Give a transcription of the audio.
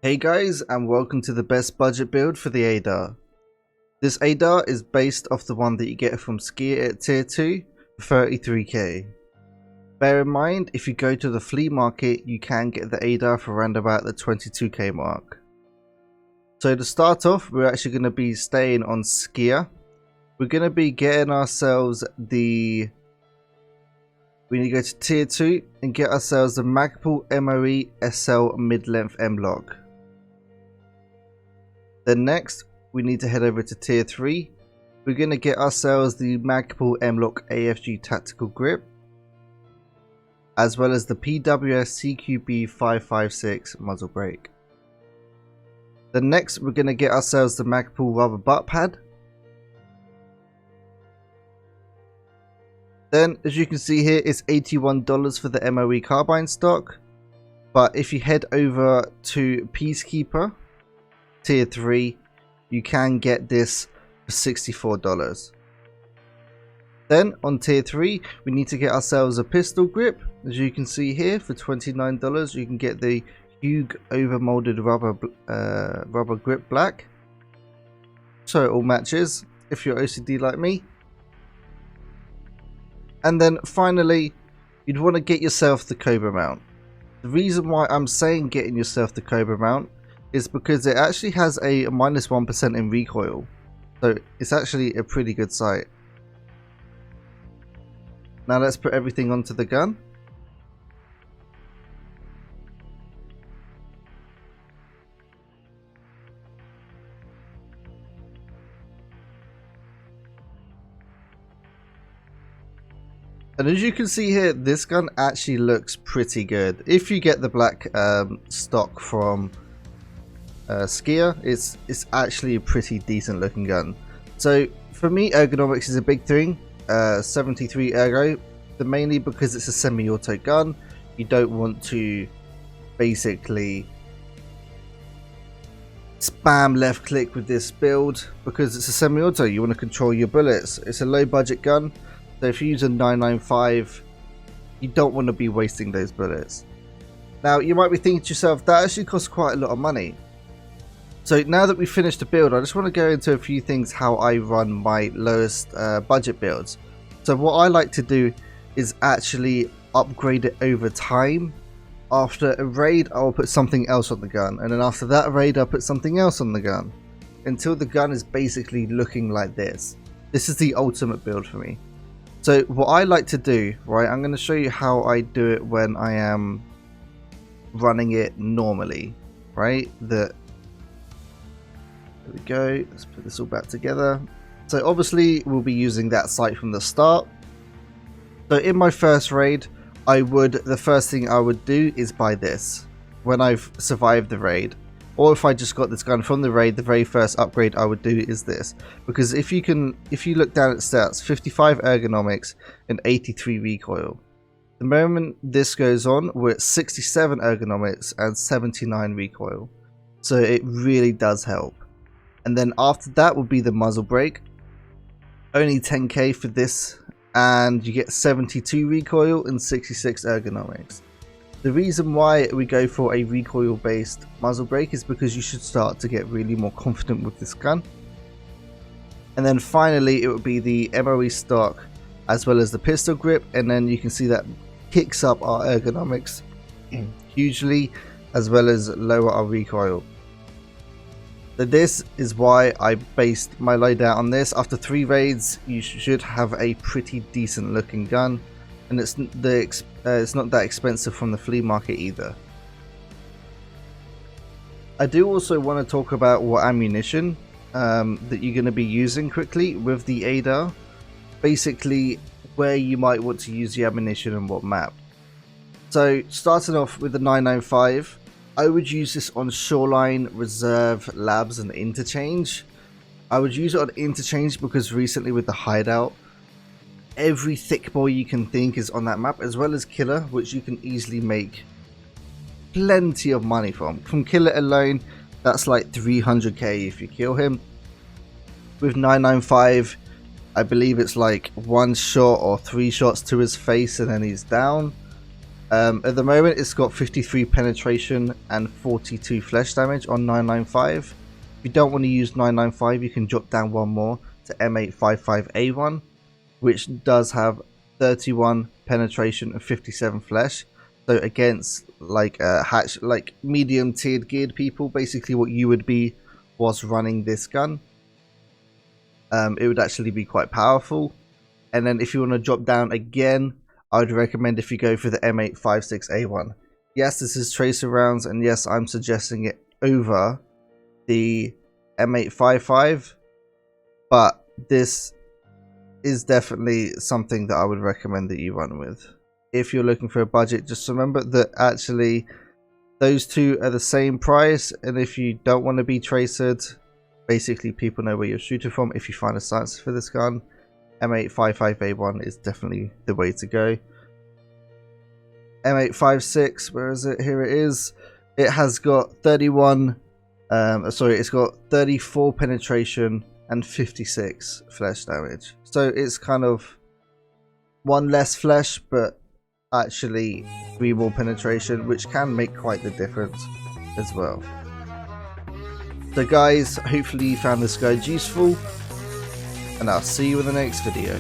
Hey guys, and welcome to the best budget build for the ADAR. This ADAR is based off the one that you get from Skier at tier 2 for 33k. Bear in mind, if you go to the flea market, you can get the ADAR for around about the 22k mark. So to start off, we're actually going to be staying on Skier. We're going to be getting ourselves we need to go to tier 2 and get ourselves the Magpul MOE SL mid-length M-LOK. Then next, we need to head over to tier 3. We're going to get ourselves the Magpul M-LOK AFG Tactical grip, as well as the PWS CQB 556 muzzle brake. Then next, we're going to get ourselves the Magpul Rubber Butt-Pad. Then, as you can see here, it's $81 for the MOE Carbine stock. But if you head over to Peacekeeper tier 3, you can get this for $64. Then on tier 3, we need to get ourselves a pistol grip. As you can see here, for $29 you can get the Hogue OverMolded rubber grip black, so it all matches if you're OCD like me. And then finally, you'd want to get yourself the Cobra mount. The reason why I'm saying getting yourself the Cobra mount is because it actually has a -1% in recoil, so it's actually a pretty good sight. Now let's put everything onto the gun. And as you can see here, this gun actually looks pretty good. If you get the black stock from Skier, it's actually a pretty decent looking gun. So for me, ergonomics is a big thing. 73 ergo, mainly because it's a semi-auto gun. You don't want to basically spam left click with this build because it's a semi-auto. You want to control your bullets. It's a low budget gun, so if you use a 995, you don't want to be wasting those bullets. Now you might be thinking to yourself, that actually costs quite a lot of money. So now that we've finished the build, I just want to go into a few things how I run my lowest budget builds. So what I like to do is actually upgrade it over time. After a raid, I'll put something else on the gun, and then after that raid, I'll put something else on the gun, until the gun is basically looking like this. This is the ultimate build for me. So what I like to do, right, I'm going to show you how I do it when I am running it normally, right? There we go. Let's put this all back together. So obviously we'll be using that sight from the start. So in my first raid, the first thing I would do is buy this when I've survived the raid, or if I just got this gun from the raid, the very first upgrade I would do is this, because if you look down at stats, 55 ergonomics and 83 recoil. The moment this goes on, we're at 67 ergonomics and 79 recoil, so it really does help. And then after that will be the muzzle brake, only 10k for this, and you get 72 recoil and 66 ergonomics. The reason why we go for a recoil based muzzle brake is because you should start to get really more confident with this gun. And then finally it would be the MOE stock as well as the pistol grip, and then you can see that kicks up our ergonomics hugely as well as lower our recoil. So this is why I based my loadout on this. After 3 raids, you should have a pretty decent looking gun, and it's not that expensive from the flea market either. I do also want to talk about what ammunition that you're going to be using quickly with the ADAR. Basically, where you might want to use the ammunition and what map. So starting off with the 995. I would use this on Shoreline, Reserve, Labs and Interchange. I would use it on Interchange because recently with the hideout, every thick boy you can think is on that map, as well as Killer, which you can easily make plenty of money from. From Killer alone, that's like 300k if you kill him. With 995, I believe it's like 1 shot or 3 shots to his face and then he's down. At the moment it's got 53 penetration and 42 flesh damage on 995. If you don't want to use 995, you can drop down one more to M855A1, which does have 31 penetration and 57 flesh. So against like medium tiered geared people, basically what you would be was running this gun, it would actually be quite powerful. And then if you want to drop down again, I would recommend if you go for the M856A1. Yes, this is tracer rounds, and yes, I'm suggesting it over the M855, but this is definitely something that I would recommend that you run with. If you're looking for a budget, just remember that actually those two are the same price, and if you don't want to be tracered, basically people know where you're shooting from. If you find a silencer for this gun, M855A1 is definitely the way to go. M856, where is it? Here it is. It has got 31, it's got 34 penetration and 56 flesh damage. So it's kind of one less flesh, but actually 3 more penetration, which can make quite the difference as well. So guys, hopefully you found this guide useful, and I'll see you in the next video.